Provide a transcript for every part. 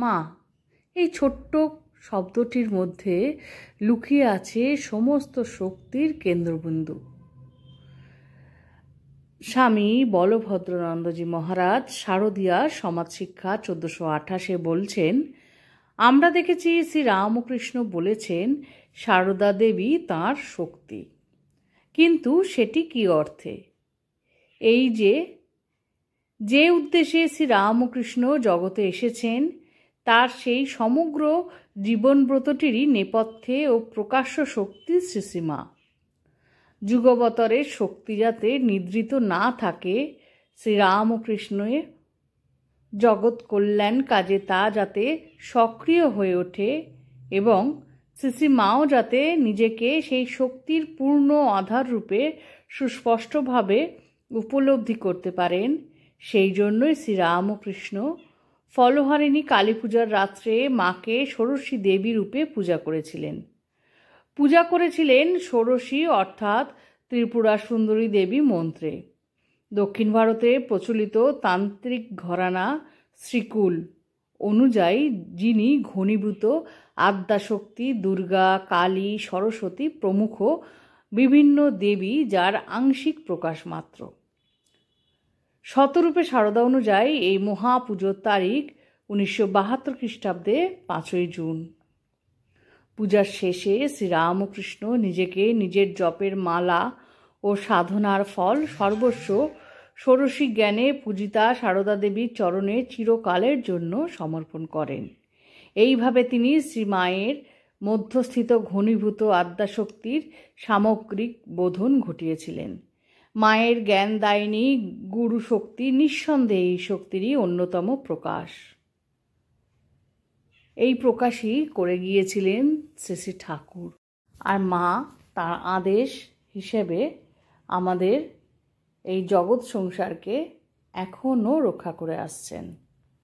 মা এই ছোট্ট শব্দটির মধ্যে লুকিয়ে আছে সমস্ত শক্তির কেন্দ্রবিন্দু। স্বামী বলভদ্রানন্দজি মহারাজ শারদীয়া সমাজ শিক্ষা 1428 বলছেন, আমরা দেখেছি শ্রী রামকৃষ্ণ বলেছেন সারদা দেবী তাঁর শক্তি, কিন্তু সেটি কি অর্থে? এই যে উদ্দেশ্যে শ্রী রামকৃষ্ণ জগতে এসেছেন তার সেই সমগ্র জীবনব্রতটিরই নেপথ্যে ও প্রকাশ্য শক্তি শ্রীশ্রীমা। যুগবতরের শক্তি যাতে নিদ্রিত না থাকে, শ্রীরামকৃষ্ণের জগৎ কল্যাণ কাজে তা যাতে সক্রিয় হয়ে ওঠে এবং শ্রীশ্রীমাও যাতে নিজেকে সেই শক্তির পূর্ণ আধার রূপে সুস্পষ্টভাবে উপলব্ধি করতে পারেন, সেই জন্যই শ্রীরামকৃষ্ণ ফলহারিণী কালী পূজার রাত্রে মাকে ষোড়শী দেবী রূপে পূজা করেছিলেন ষোড়শী অর্থাৎ ত্রিপুরা সুন্দরী দেবী মন্ত্রে। দক্ষিণ ভারতে প্রচলিত তান্ত্রিক ঘরানা শ্রীকুল অনুযায়ী যিনি ঘনীভূত আদ্যাশক্তি দুর্গা, কালী, সরস্বতী প্রমুখ বিভিন্ন দেবী, যার আংশিক প্রকাশ মাত্র। শতরূপে সারদা অনুযায়ী এই মহাপুজোর তারিখ 1972 খ্রিস্টাব্দে 5ই জুন। পূজার শেষে শ্রীরামকৃষ্ণ নিজেকে নিজের জপের মালা ও সাধনার ফল সর্বস্ব ষোড়শী জ্ঞানে পূজিতা সারদা দেবীর চরণে চিরকালের জন্য সমর্পণ করেন। এইভাবে তিনি শ্রীমায়ের মধ্যস্থিত ঘনীভূত আদ্যাশক্তির সামগ্রিক বোধন ঘটিয়েছিলেন। মায়ের জ্ঞানদায়িনী গুরু শক্তি নিঃসন্দেহে এই শক্তিরই অন্যতম প্রকাশ। এই প্রকাশই করে গিয়েছিলেন শ্রী শ্রী ঠাকুর, আর মা তার আদেশ হিসেবে আমাদের এই জগৎ সংসারকে এখনও রক্ষা করে আসছেন।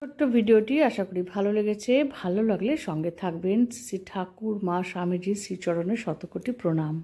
ছোট্ট ভিডিওটি আশা করি ভালো লেগেছে। ভালো লাগলে সঙ্গে থাকবেন। শ্রী ঠাকুর মা স্বামীজির শ্রীচরণে শতকোটি প্রণাম।